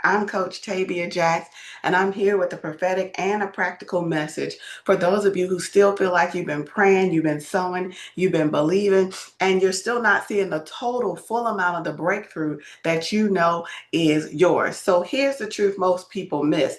I'm Coach Tavia Jax, and I'm here with a prophetic and a practical message for those of you who still feel like you've been praying, you've been sowing, you've been believing, and you're still not seeing the total full amount of the breakthrough that you know is yours. So here's the truth most people miss,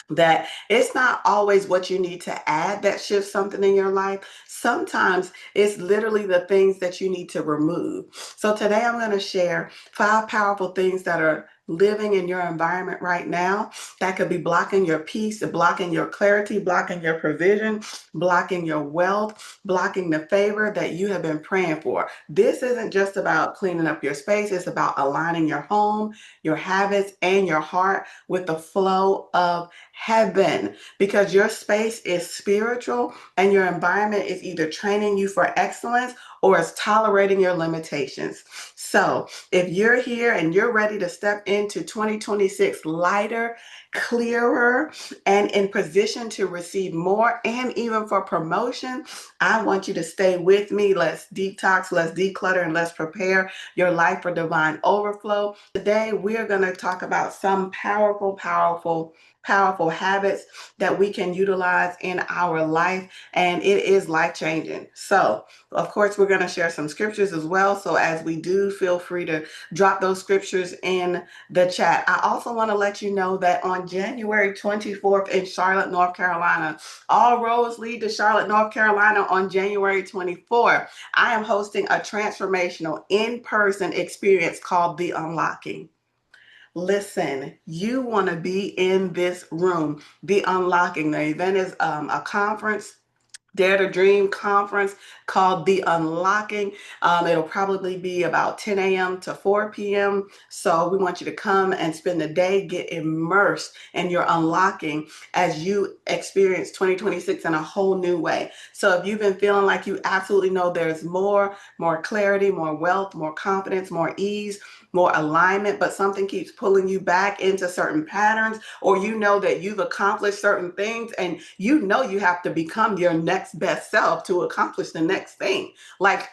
that it's not always what you need to add that shifts something in your life. Sometimes it's literally the things that you need to remove. So today I'm going to share 5 powerful things that are living in your environment right now that could be blocking your peace, blocking your clarity, blocking your provision, blocking your wealth, blocking the favor that you have been praying for. This isn't just about cleaning up your space. It's about aligning your home, your habits, and your heart with the flow of heaven, because your space is spiritual and your environment is either training you for excellence or is tolerating your limitations. So if you're here and you're ready to step into 2026 lighter, clearer, and in position to receive more and even for promotion, I want you to stay with me. Let's detox, let's declutter, and let's prepare your life for divine overflow. Today, we're going to talk about some powerful habits that we can utilize in our life, and it is life-changing. So, of course, we're going to share some scriptures as well. So as we do, feel free to drop those scriptures in the chat. I also want to let you know that on January 24th in Charlotte, North Carolina, all roads lead to Charlotte, North Carolina on January 24th. I am hosting a transformational in-person experience called The Unlocking. Listen, you want to be in this room. The Unlocking. The event is a conference, Dare to Dream conference called The Unlocking. It'll probably be about 10 a.m. to 4 p.m. So we want you to come and spend the day, get immersed in your unlocking as you experience 2026 in a whole new way. So if you've been feeling like you absolutely know there's more clarity, more wealth, more confidence, more ease, more alignment, but something keeps pulling you back into certain patterns, or you know that you've accomplished certain things and you know you have to become your next best self to accomplish the next thing. Like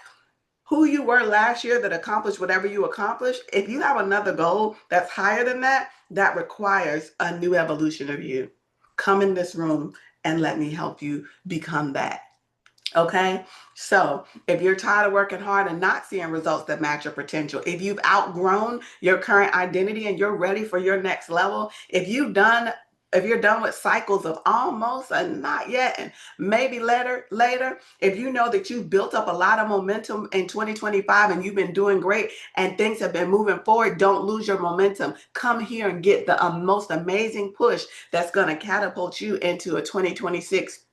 who you were last year that accomplished whatever you accomplished, if you have another goal that's higher than that, that requires a new evolution of you. Come in this room and let me help you become that. Okay, so if you're tired of working hard and not seeing results that match your potential, if you've outgrown your current identity and you're ready for your next level, if you're done with cycles of almost and not yet and maybe later, if you know that you've built up a lot of momentum in 2025 and you've been doing great and things have been moving forward, don't lose your momentum. Come here and get the most amazing push that's going to catapult you into a 2026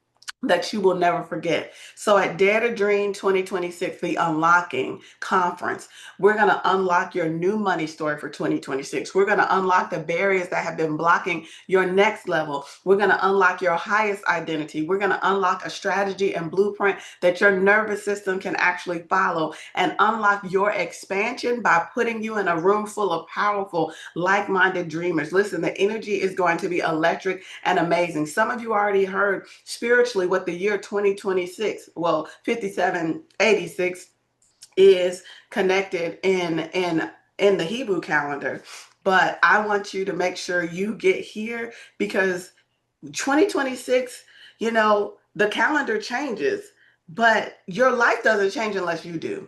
that you will never forget. So at Dare to Dream 2026, the Unlocking Conference, we're going to unlock your new money story for 2026. We're going to unlock the barriers that have been blocking your next level. We're going to unlock your highest identity. We're going to unlock a strategy and blueprint that your nervous system can actually follow, and unlock your expansion by putting you in a room full of powerful, like-minded dreamers. Listen, the energy is going to be electric and amazing. Some of you already heard spiritually what the year 2026, well, 5786 is connected in the Hebrew calendar. But I want you to make sure you get here, because 2026, the calendar changes, but your life doesn't change unless you do.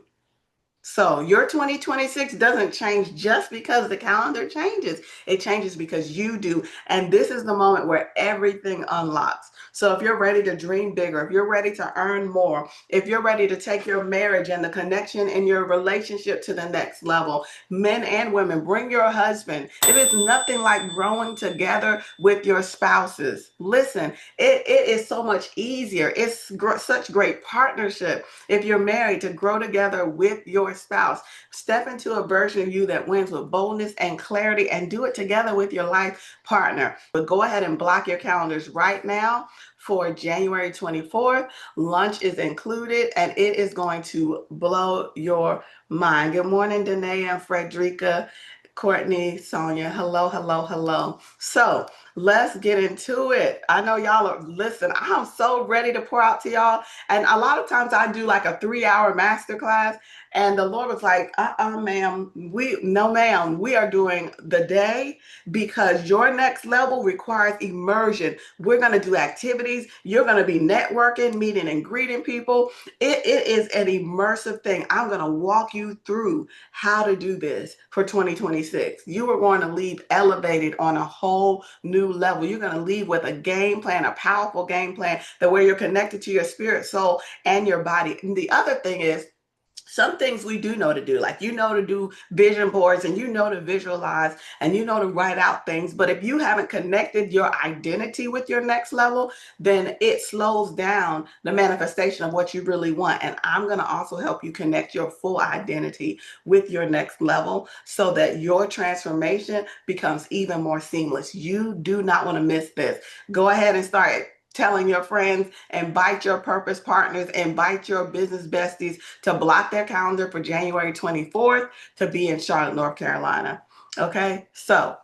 So your 2026 doesn't change just because the calendar changes. It changes because you do. And this is the moment where everything unlocks. So if you're ready to dream bigger, if you're ready to earn more, if you're ready to take your marriage and the connection in your relationship to the next level, men and women, bring your husband. It is nothing like growing together with your spouses. Listen, it is so much easier. It's such great partnership if you're married to grow together with your spouse. Step into a version of you that wins with boldness and clarity, and do it together with your life partner. But go ahead and block your calendars right now for January 24th. Lunch is included and it is going to blow your mind. Good morning, Danae and Frederica, Courtney, Sonia. Hello, hello, hello. So let's get into it. I know y'all are, listen, I'm so ready to pour out to y'all. And a lot of times I do like a 3-hour masterclass, And the Lord was like, ma'am, no, ma'am, we are doing the day because your next level requires immersion. We're going to do activities. You're going to be networking, meeting and greeting people. It is an immersive thing. I'm going to walk you through how to do this for 2026. You are going to leave elevated on a whole new level. You're going to leave with a game plan, a powerful game plan that where you're connected to your spirit, soul, and your body. And the other thing is, some things we do know to do, like you know to do vision boards and you know to visualize and you know to write out things. But if you haven't connected your identity with your next level, then it slows down the manifestation of what you really want. And I'm going to also help you connect your full identity with your next level so that your transformation becomes even more seamless. You do not want to miss this. Go ahead and start telling your friends, invite your purpose partners, invite your business besties to block their calendar for January 24th to be in Charlotte, North Carolina. Okay, so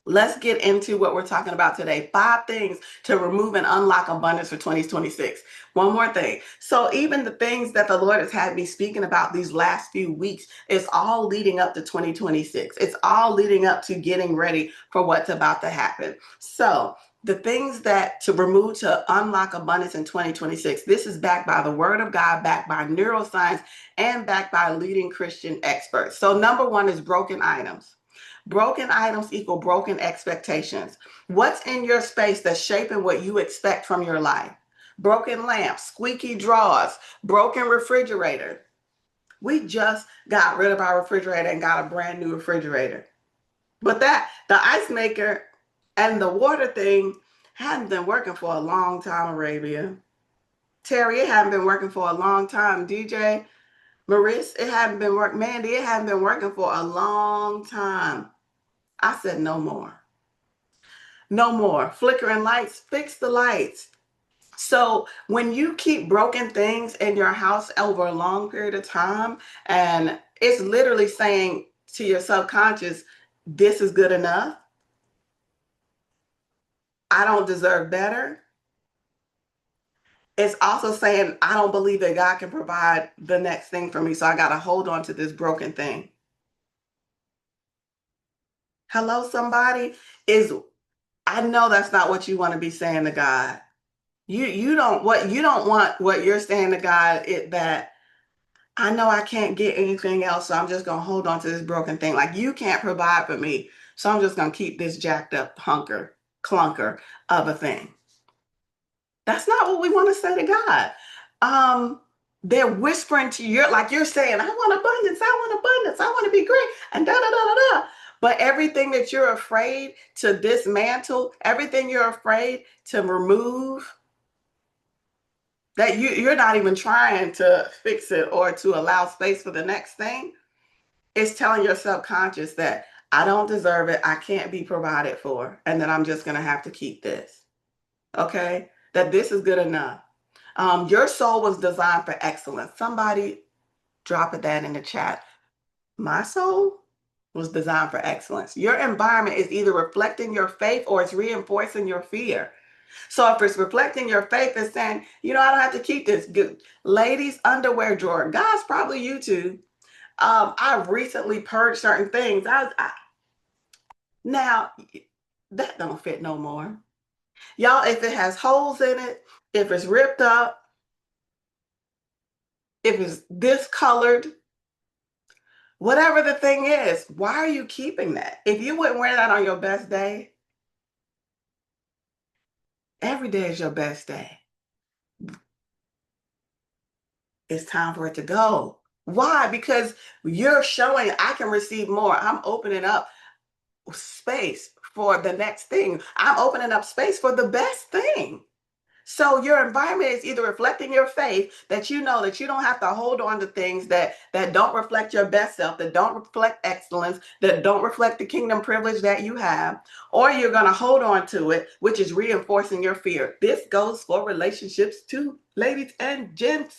let's get into what we're talking about today. 5 things to remove and unlock abundance for 2026. One more thing. So even the things that the Lord has had me speaking about these last few weeks, it's all leading up to 2026. It's all leading up to getting ready for what's about to happen. So the things that to remove to unlock abundance in 2026, this is backed by the word of God, backed by neuroscience, and backed by leading Christian experts. So number 1 is broken items. Broken items equal broken expectations. What's in your space that's shaping what you expect from your life? Broken lamps, squeaky drawers, broken refrigerator. We just got rid of our refrigerator and got a brand new refrigerator. But the ice maker and the water thing hadn't been working for a long time, Arabia. Terry, it hadn't been working for a long time. DJ, Maurice, it hadn't been working. Mandy, it hadn't been working for a long time. I said, no more. No more. Flickering lights, fix the lights. So when you keep broken things in your house over a long period of time, and it's literally saying to your subconscious, this is good enough. I don't deserve better. It's also saying, I don't believe that God can provide the next thing for me. So I got to hold on to this broken thing. Hello, somebody. I know that's not what you want to be saying to God. You don't want what you're saying to God, that I know I can't get anything else, so I'm just gonna hold on to this broken thing. Like you can't provide for me, so I'm just gonna keep this jacked up clunker of a thing. That's not what we want to say to God. They're whispering to you, like you're saying, I want abundance, I want abundance, I want to be great, and da da da da da. But everything that you're afraid to dismantle, everything you're afraid to remove, that you're not even trying to fix it or to allow space for the next thing, it's telling your subconscious that I don't deserve it, I can't be provided for, and that I'm just going to have to keep this. Okay? That this is good enough. Your soul was designed for excellence. Somebody drop that in the chat. My soul was designed for excellence. Your environment is either reflecting your faith or it's reinforcing your fear. So if it's reflecting your faith, it's saying, I don't have to keep this. Good. Ladies, underwear drawer. Guys, probably you too. I've recently purged certain things. Now, that don't fit no more. Y'all, if it has holes in it, if it's ripped up, if it's discolored, whatever the thing is, why are you keeping that? If you wouldn't wear that on your best day, every day is your best day. It's time for it to go. Why? Because you're showing I can receive more. I'm opening up space for the next thing. I'm opening up space for the best thing. So your environment is either reflecting your faith, that you know that you don't have to hold on to things that don't reflect your best self, that don't reflect excellence, that don't reflect the kingdom privilege that you have, or you're going to hold on to it, which is reinforcing your fear. This goes for relationships too, ladies and gents.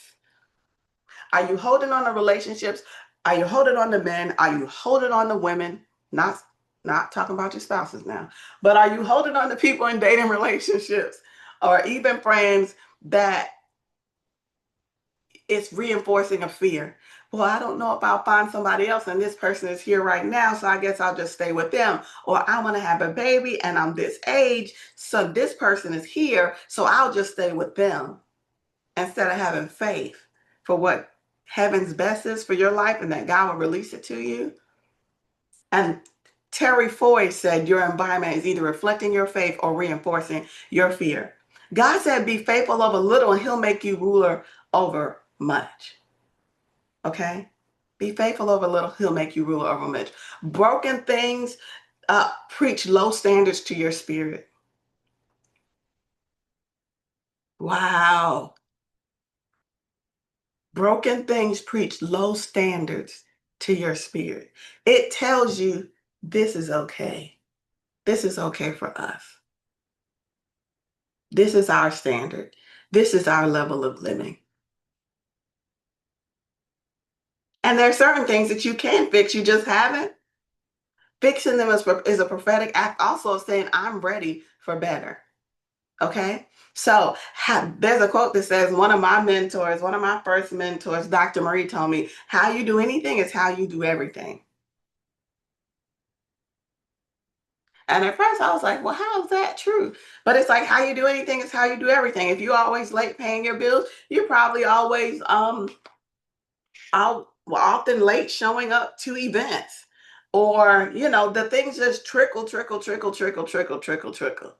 Are you holding on to relationships? Are you holding on to men? Are you holding on to women? Not talking about your spouses now, but are you holding on to people in dating relationships or even friends that it's reinforcing a fear? Well, I don't know if I'll find somebody else, and this person is here right now, so I guess I'll just stay with them. Or I want to have a baby and I'm this age, so this person is here, so I'll just stay with them. Instead of having faith for what heaven's best is for your life and that God will release it to you. And Terry Foy said your environment is either reflecting your faith or reinforcing your fear. God said, be faithful over little and he'll make you ruler over much. Okay? Be faithful over little, he'll make you ruler over much. Broken things preach low standards to your spirit. Wow. Broken things preach low standards to your spirit. It tells you this is okay. This is okay for us. This is our standard. This is our level of living. And there are certain things that you can fix, you just haven't. Fixing them is a prophetic act also of saying, I'm ready for better. Okay? So there's a quote that says, one of my mentors, one of my first mentors, Dr. Marie told me, how you do anything is how you do everything. And at first I was like, well, how is that true? But it's like how you do anything is how you do everything. If you're always late paying your bills, you're probably always often late showing up to events. Or, the things just trickle, trickle, trickle, trickle, trickle, trickle, trickle.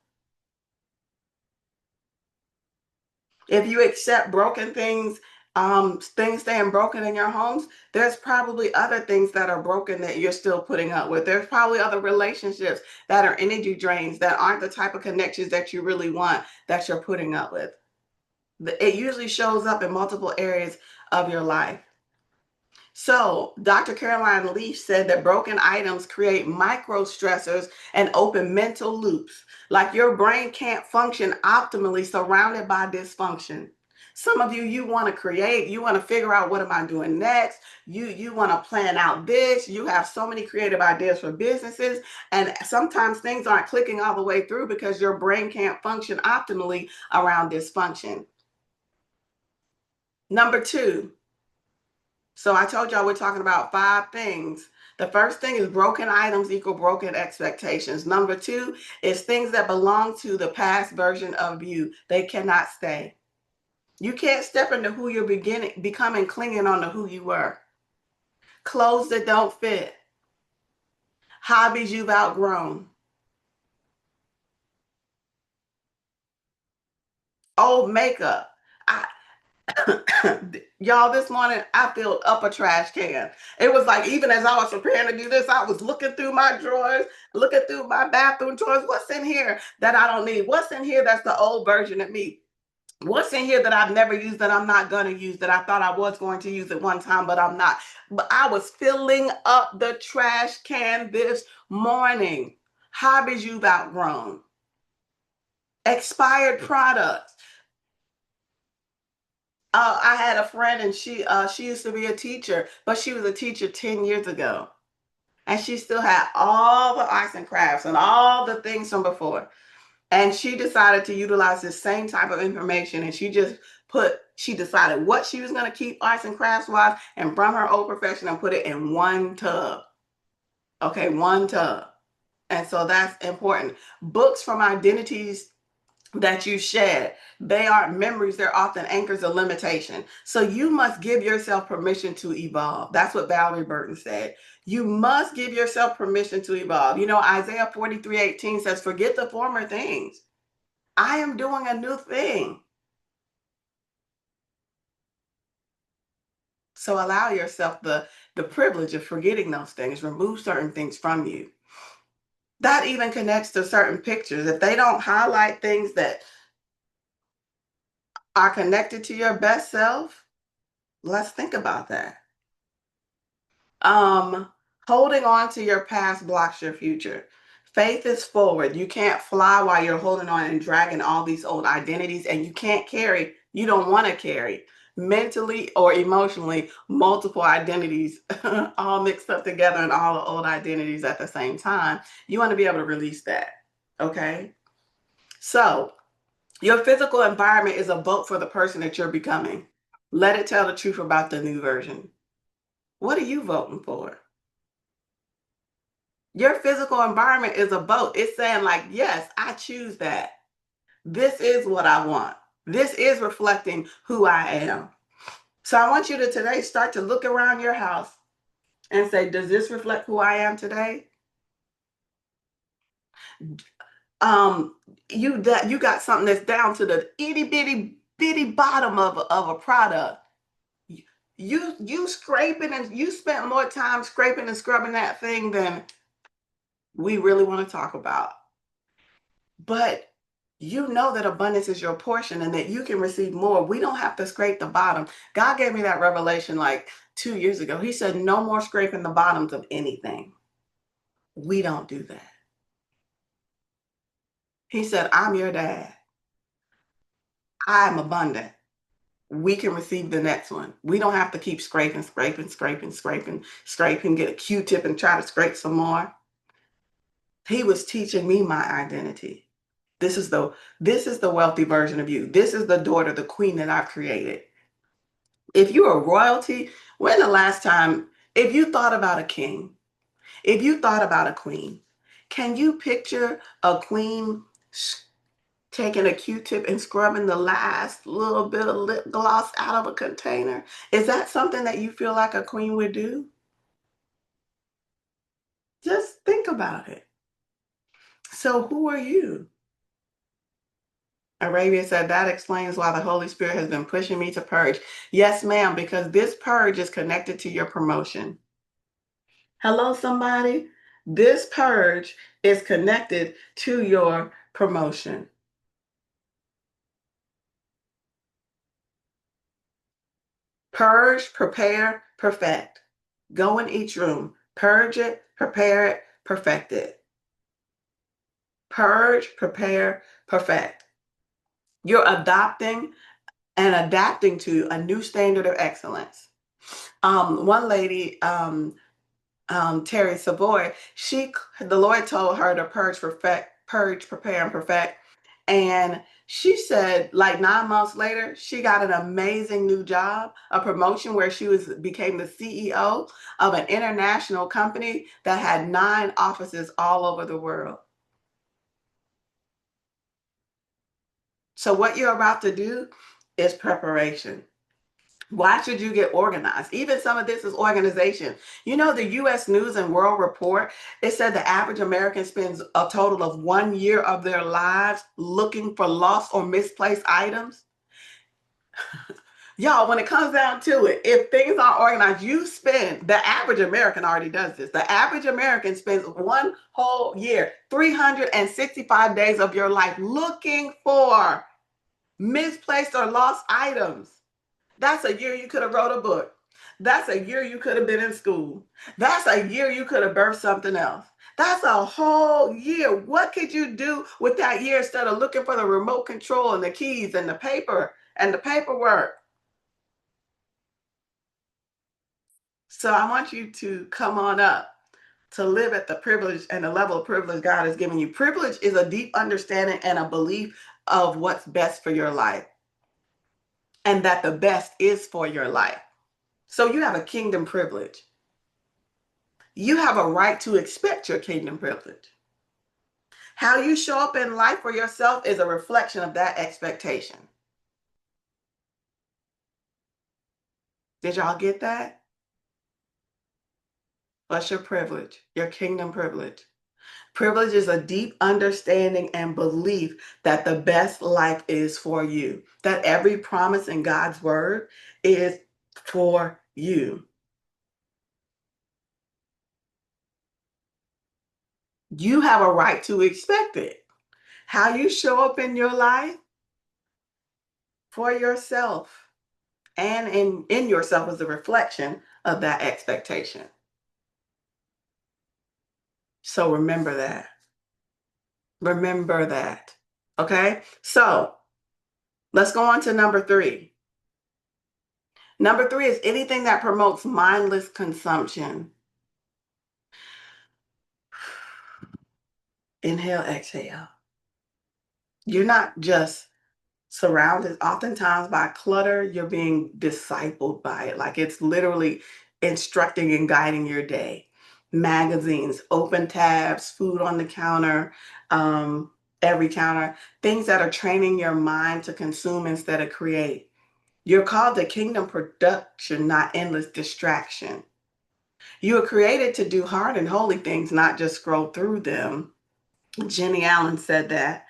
If you accept broken things staying broken in your homes, there's probably other things that are broken that you're still putting up with. There's probably other relationships that are energy drains that aren't the type of connections that you really want that you're putting up with. It usually shows up in multiple areas of your life. So, Dr. Caroline Leaf said that broken items create micro stressors and open mental loops. Like your brain can't function optimally surrounded by dysfunction. Some of you want to create, you want to figure out what am I doing next? You want to plan out this. You have so many creative ideas for businesses, and sometimes things aren't clicking all the way through because your brain can't function optimally around dysfunction. Number two, so I told y'all we're talking about 5 things. The first thing is broken items equal broken expectations. Number two is things that belong to the past version of you. They cannot stay. You can't step into who you're becoming clinging on to who you were. Clothes that don't fit. Hobbies you've outgrown. Old makeup. I, Y'all, this morning I filled up a trash can. It was like, even as I was preparing to do this, I was looking through my drawers, looking through my bathroom drawers. What's in here that I don't need? What's in here that's the old version of me? What's in here that I've never used, that I'm not going to use, that I thought I was going to use at one time, but I'm not? But I was filling up the trash can this morning. Hobbies you've outgrown. Expired products. I had a friend, and she used to be a teacher, but she was a teacher 10 years ago. And she still had all the arts and crafts and all the things from before. And she decided to utilize this same type of information, and she decided what she was going to keep arts and crafts wise and from her old profession and put it in one tub. Okay, one tub. And so that's important. Books from identities that you shed, they aren't memories, they're often anchors of limitation. So you must give yourself permission to evolve. That's what Valerie Burton said. You must give yourself permission to evolve. Isaiah 43:18 says, forget the former things. I am doing a new thing. So allow yourself the privilege of forgetting those things. Remove certain things from you. That even connects to certain pictures. If they don't highlight things that are connected to your best self, let's think about that. Um, Holding on to your past blocks your future. Faith is forward. You can't fly while you're holding on and dragging all these old identities, and you don't want to carry mentally or emotionally multiple identities all mixed up together and all the old identities at the same time. You want to be able to release that. Okay. So your physical environment is a vote for the person that you're becoming. Let it tell the truth about the new version. What are you voting for? Your physical environment is a vote. It's saying, like, yes, I choose that. This is what I want. This is reflecting who I am. So I want you to today start to look around your house and say, does this reflect who I am today? Um, you got something that's down to the itty bitty bottom of a product. You scraping, and you spent more time scraping and scrubbing that thing than we really want to talk about. But you know that abundance is your portion and that you can receive more. We don't have to scrape the bottom. God gave me that revelation like 2 years ago. He said, no more scraping the bottoms of anything. We don't do that. He said, I'm your dad. I'm abundant. We can receive the next one. We don't have to keep scraping, get a Q-tip and try to scrape some more. He was teaching me my identity. This is the wealthy version of you. This is the daughter, the queen that I've created. If you're a royalty, when the last time, if you thought about a king, if you thought about a queen, can you picture a queen taking a Q-tip and scrubbing the last little bit of lip gloss out of a container? Is that something that you feel like a queen would do? Just think about it. So who are you? Arabia said, that explains why the Holy Spirit has been pushing me to purge. Yes, ma'am, because this purge is connected to your promotion. Hello, somebody. This purge is connected to your promotion. Purge, prepare, perfect. Go in each room. Purge it, prepare it, perfect it. Purge, prepare, perfect. You're adopting and adapting to a new standard of excellence. One lady, Terry Savoy, the Lord told her to purge, prepare, and perfect. And she said, like 9 months later, she got an amazing new job, a promotion where became the CEO of an international company that had 9 offices all over the world. So what you're about to do is preparation. Why should you get organized? Even some of this is organization. You know, the US News and World Report, it said the average American spends a total of 1 year of their lives looking for lost or misplaced items. Y'all, when it comes down to it, if things aren't organized, the average American already does this. The average American spends one whole year, 365 days of your life looking for misplaced or lost items. That's a year you could have wrote a book. That's a year you could have been in school. That's a year you could have birthed something else. That's a whole year. What could you do with that year instead of looking for the remote control and the keys and the paper and the paperwork? So I want you to come on up to live at the privilege and the level of privilege God has given you. Privilege is a deep understanding and a belief of what's best for your life, and that the best is for your life. So you have a kingdom privilege. You have a right to expect your kingdom privilege. How you show up in life for yourself is a reflection of that expectation. Did y'all get that? What's your privilege? Your kingdom privilege. Privilege is a deep understanding and belief that the best life is for you, that every promise in God's word is for you. You have a right to expect it. How you show up in your life for yourself and in yourself is a reflection of that expectation. So remember that. Remember that. Okay? So let's go on to number 3. Number 3 is anything that promotes mindless consumption. Inhale, exhale. You're not just surrounded oftentimes by clutter, you're being discipled by it. Like it's literally instructing and guiding your day. Magazines, open tabs, food on the counter, um, every counter, things that are training your mind to consume instead of create. You're called to kingdom production, not endless distraction. You were created to do hard and holy things, not just scroll through them. Jenny Allen said that.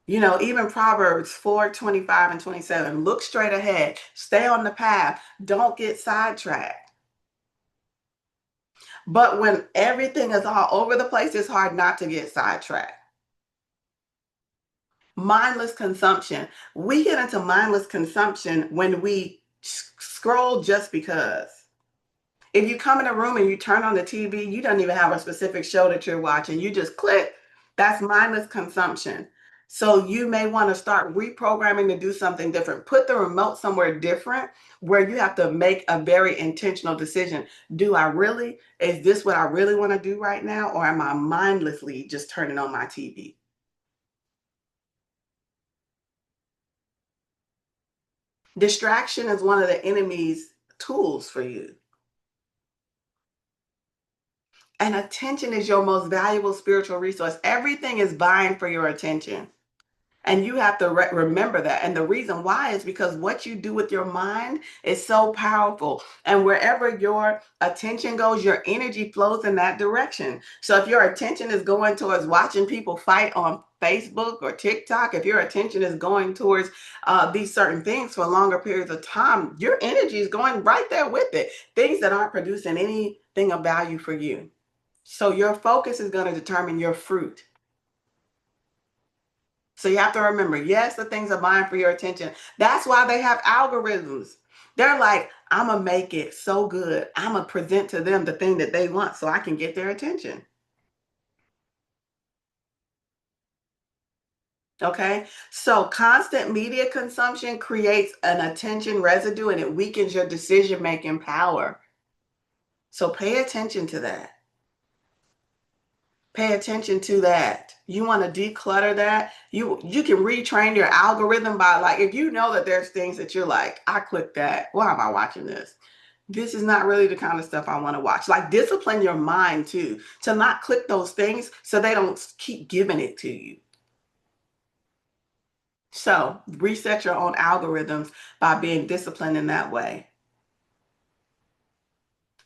Even Proverbs 4:25 and 27. Look straight ahead. Stay on the path. Don't get sidetracked. But when everything is all over the place, it's hard not to get sidetracked. Mindless consumption. We get into mindless consumption when we scroll just because. If you come in a room and you turn on the TV, you don't even have a specific show that you're watching. You just click. That's mindless consumption. So you may want to start reprogramming to do something different. Put the remote somewhere different where you have to make a very intentional decision. Is this what I really want to do right now? Or am I mindlessly just turning on my TV? Distraction is one of the enemy's tools for you. And attention is your most valuable spiritual resource. Everything is vying for your attention. And you have to remember that. And the reason why is because what you do with your mind is so powerful. And wherever your attention goes, your energy flows in that direction. So if your attention is going towards watching people fight on Facebook or TikTok, if your attention is going towards these certain things for longer periods of time, your energy is going right there with it. Things that aren't producing anything of value for you. So your focus is going to determine your fruit. So you have to remember, yes, the things are vying for your attention. That's why they have algorithms. They're like, I'm going to make it so good. I'm going to present to them the thing that they want so I can get their attention. Okay. So constant media consumption creates an attention residue and it weakens your decision making power. So pay attention to that. Pay attention to that. You want to declutter that. You can retrain your algorithm by, like, if you know that there's things that you're like, I click that. Why am I watching this? This is not really the kind of stuff I want to watch. Like, discipline your mind too, to not click those things so they don't keep giving it to you. So reset your own algorithms by being disciplined in that way.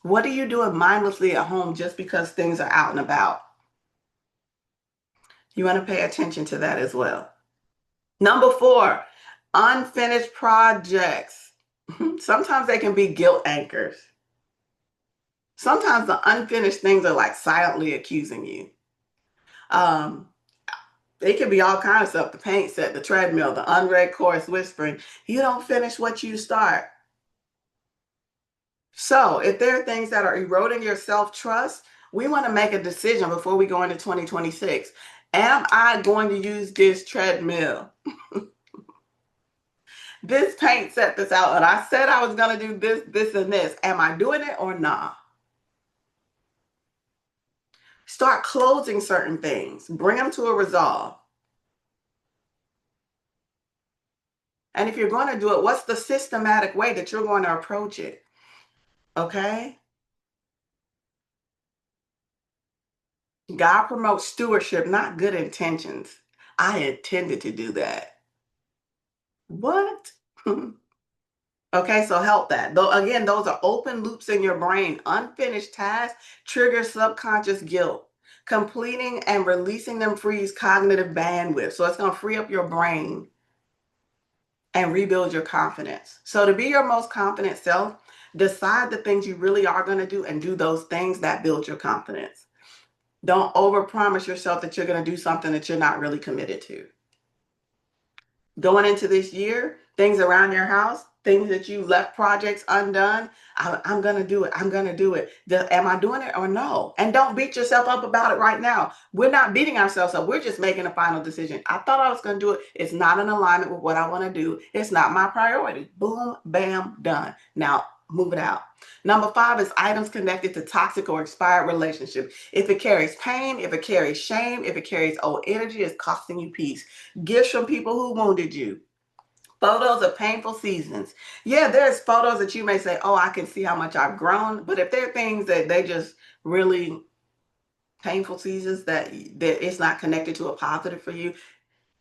What are you doing mindlessly at home just because things are out and about? You want to pay attention to that as well. Number 4, unfinished projects. Sometimes they can be guilt anchors. Sometimes the unfinished things are like silently accusing you. Um, it can be all kinds of stuff: the paint set, the treadmill, the unread course whispering, you don't finish what you start. So if there are things that are eroding your self-trust, we want to make a decision before we go into 2026. Am I going to use this treadmill? This paint set this out, and I said I was going to do this, this, and this. Am I doing it or not? Start closing certain things. Bring them to a resolve. And if you're going to do it, what's the systematic way that you're going to approach it? Okay? God promotes stewardship, not good intentions. I intended to do that. What? Okay, so help that. Though again, those are open loops in your brain. Unfinished tasks trigger subconscious guilt. Completing and releasing them frees cognitive bandwidth. So it's going to free up your brain and rebuild your confidence. So to be your most confident self, decide the things you really are going to do and do those things that build your confidence. Don't overpromise yourself that you're going to do something that you're not really committed to. Going into this year, things around your house, things that you left projects undone, I'm going to do it. I'm going to do it. Am I doing it or no? And don't beat yourself up about it right now. We're not beating ourselves up. We're just making a final decision. I thought I was going to do it. It's not in alignment with what I want to do. It's not my priority. Boom, bam, done. Now, move it out. Number 5 is items connected to toxic or expired relationships. If it carries pain, if it carries shame, if it carries old energy, it's costing you peace. Gifts from people who wounded you. Photos of painful seasons. Yeah, there's photos that you may say, oh, I can see how much I've grown. But if there are things that they just really painful seasons that it's not connected to a positive for you,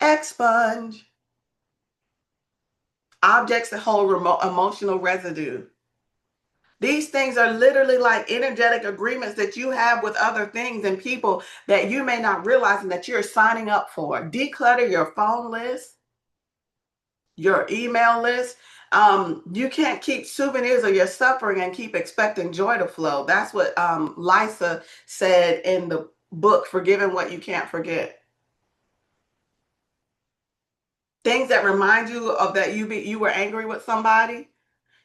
expunge. Objects that hold emotional residue. These things are literally like energetic agreements that you have with other things and people that you may not realize and that you're signing up for. Declutter your phone list, your email list. You can't keep souvenirs of your suffering and keep expecting joy to flow. That's what Lysa said in the book, Forgiving What You Can't Forget. Things that remind you of that you were angry with somebody.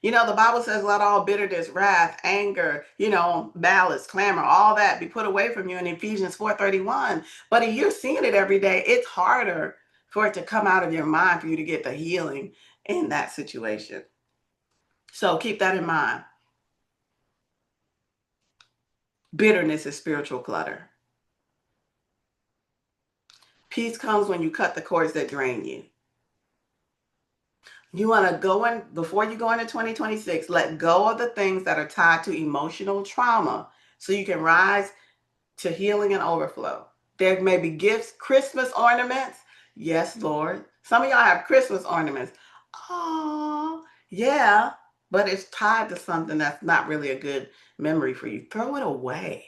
You know, the Bible says, let all bitterness, wrath, anger, malice, clamor, all that be put away from you in Ephesians 4:31. But if you're seeing it every day, it's harder for it to come out of your mind for you to get the healing in that situation. So keep that in mind. Bitterness is spiritual clutter. Peace comes when you cut the cords that drain you. You want to go in, before you go into 2026, let go of the things that are tied to emotional trauma so you can rise to healing and overflow. There may be gifts, Christmas ornaments. Yes, Lord. Some of y'all have Christmas ornaments. Oh, yeah, but it's tied to something that's not really a good memory for you. Throw it away.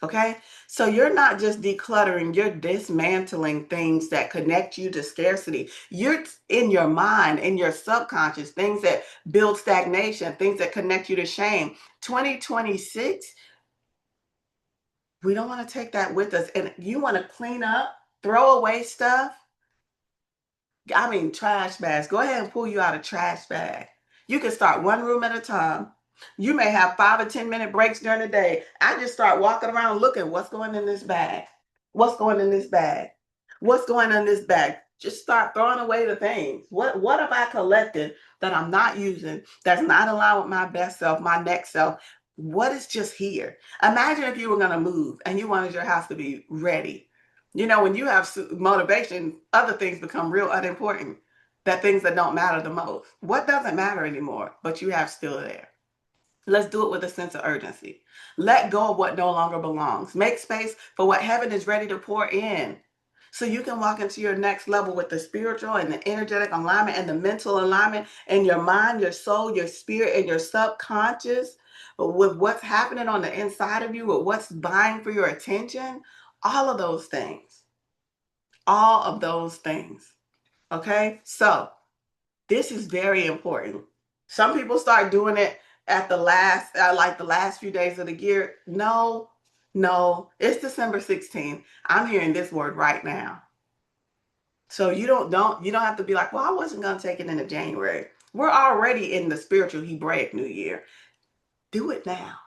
Okay, so you're not just decluttering, you're dismantling things that connect you to scarcity. You're in your mind, in your subconscious, things that build stagnation, things that connect you to shame. 2026, we don't want to take that with us. And you want to clean up, throw away stuff. I mean, trash bags. Go ahead and pull you out a trash bag. You can start one room at a time. You may have 5 or 10 minute breaks during the day. I just start walking around looking what's going in this bag. What's going in this bag? What's going in this bag? Just start throwing away the things. What have I collected that I'm not using, that's not aligned with my best self, my next self? What is just here? Imagine if you were going to move and you wanted your house to be ready. When you have motivation, other things become real unimportant. That things that don't matter the most. What doesn't matter anymore, but you have still there. Let's do it with a sense of urgency. Let go of what no longer belongs. Make space for what heaven is ready to pour in. So you can walk into your next level with the spiritual and the energetic alignment and the mental alignment in your mind, your soul, your spirit, and your subconscious, with what's happening on the inside of you, with what's vying for your attention. All of those things. All of those things. Okay? So this is very important. Some people start doing it at the last, like the last few days of the year. No, it's December 16th. I'm hearing this word right now. So you don't have to be like, well, I wasn't going to take it into January. We're already in the spiritual Hebraic New Year. Do it now.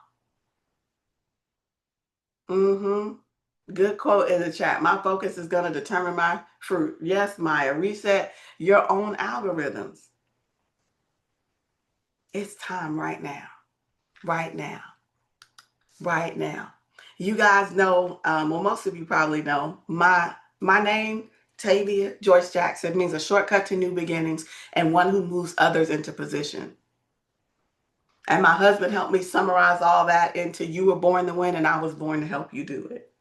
Good quote in the chat. My focus is going to determine my fruit. Yes, Maya, reset your own algorithms. It's time right now. Right now. Right now. You guys know, well, most of you probably know, my name, Tavia Jax, means a shortcut to new beginnings and one who moves others into position. And my husband helped me summarize all that into you were born to win and I was born to help you do it.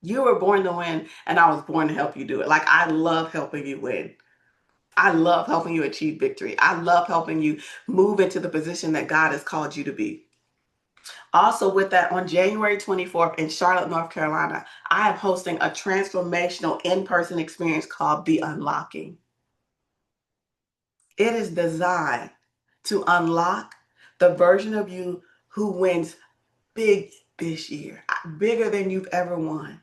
You were born to win and I was born to help you do it. Like, I love helping you win. I love helping you achieve victory. I love helping you move into the position that God has called you to be. Also, with that, on January 24th in Charlotte, North Carolina, I am hosting a transformational in-person experience called The Unlocking. It is designed to unlock the version of you who wins big this year, bigger than you've ever won.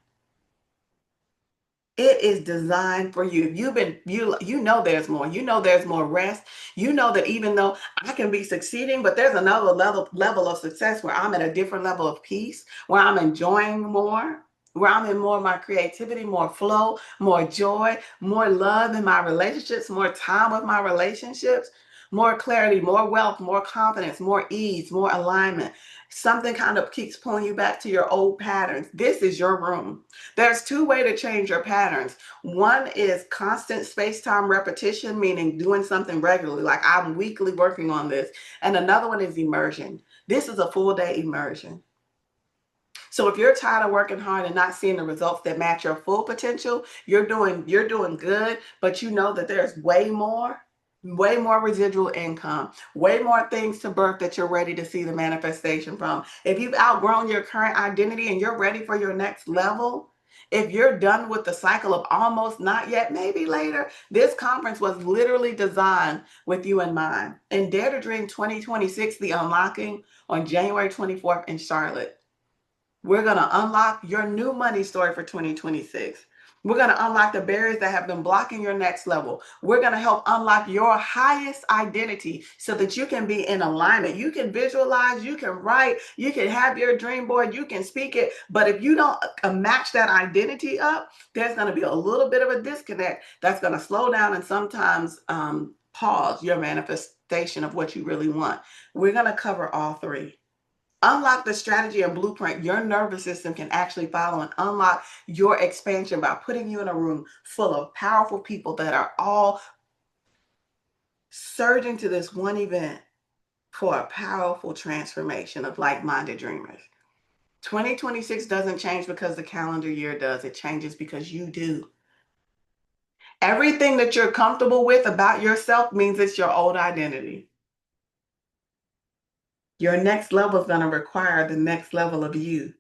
It is designed for you. You know there's more. You know there's more rest. You know that even though I can be succeeding, but there's another level of success where I'm at a different level of peace, where I'm enjoying more, where I'm in more of my creativity, more flow, more joy, more love in my relationships, more time with my relationships, more clarity, more wealth, more confidence, more ease, more alignment. something kind of keeps pulling you back to your old patterns, this is your room. There's two ways to change your patterns. One is constant space-time repetition, meaning doing something regularly, like I'm weekly working on this. And another one is immersion. This is a full day immersion. So if you're tired of working hard and not seeing the results that match your full potential, you're doing good, but you know that there's way more residual income, way more things to birth that you're ready to see the manifestation from. If you've outgrown your current identity and you're ready for your next level, if you're done with the cycle of almost, not yet, maybe later, this conference was literally designed with you in mind. And Dare to Dream 2026, the unlocking on January 24th in Charlotte. We're going to unlock your new money story for 2026. We're going to unlock the barriers that have been blocking your next level. We're going to help unlock your highest identity so that you can be in alignment. You can visualize, you can write, you can have your dream board, you can speak it. But if you don't match that identity up, there's going to be a little bit of a disconnect that's going to slow down and sometimes pause your manifestation of what you really want. We're going to cover all three. Unlock the strategy and blueprint your nervous system can actually follow and unlock your expansion by putting you in a room full of powerful people that are all surging to this one event for a powerful transformation of like-minded dreamers. 2026 doesn't change because the calendar year does. It changes because you do. Everything that you're comfortable with about yourself means it's your old identity. Your next level is going to require the next level of you.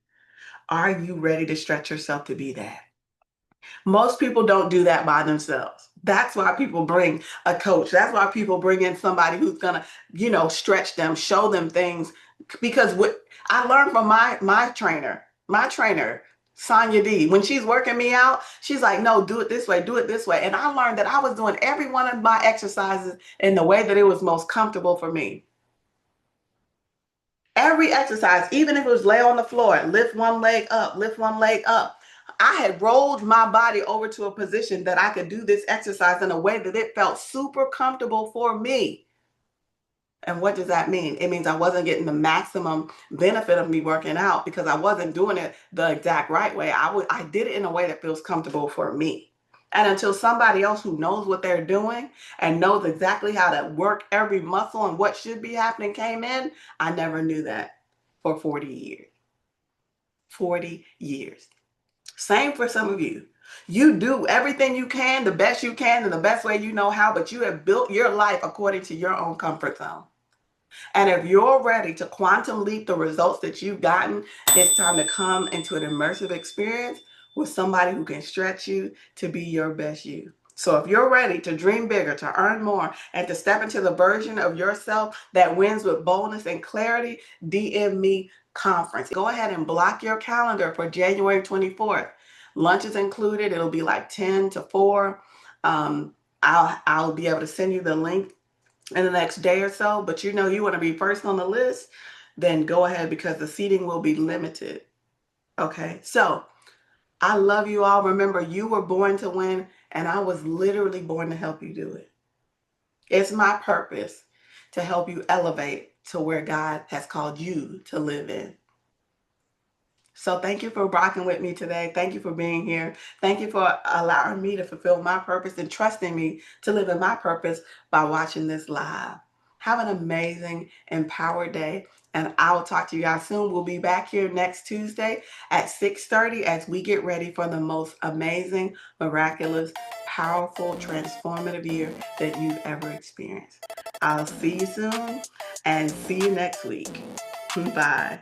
Are you ready to stretch yourself to be that? Most people don't do that by themselves. That's why people bring a coach. That's why people bring in somebody who's going to, stretch them, show them things. Because what I learned from my trainer, Sonia D, when she's working me out, she's like, no, do it this way, do it this way. And I learned that I was doing every one of my exercises in the way that it was most comfortable for me. Every exercise, even if it was lay on the floor, lift one leg up, lift one leg up. I had rolled my body over to a position that I could do this exercise in a way that it felt super comfortable for me. And what does that mean? It means I wasn't getting the maximum benefit of me working out because I wasn't doing it the exact right way. I did it in a way that feels comfortable for me. And until somebody else who knows what they're doing and knows exactly how to work every muscle and what should be happening came in, I never knew that for 40 years. 40 years. Same for some of you. You do everything you can, the best you can, in the best way you know how, but you have built your life according to your own comfort zone. And if you're ready to quantum leap the results that you've gotten, it's time to come into an immersive experience with somebody who can stretch you to be your best you. So if you're ready to dream bigger, to earn more, and to step into the version of yourself that wins with boldness and clarity, DM me conference. Go ahead and block your calendar for January 24th. Lunch is included. It'll be like 10 to 4. I'll be able to send you the link in the next day or so, but you want to be first on the list, then go ahead because the seating will be limited. Okay, so I love you all. Remember, you were born to win, and I was literally born to help you do it. It's my purpose to help you elevate to where God has called you to live in. So thank you for rocking with me today. Thank you for being here. Thank you for allowing me to fulfill my purpose and trusting me to live in my purpose by watching this live. Have an amazing, empowered day, and I will talk to you guys soon. We'll be back here next Tuesday at 6:30 as we get ready for the most amazing, miraculous, powerful, transformative year that you've ever experienced. I'll see you soon and see you next week. Bye.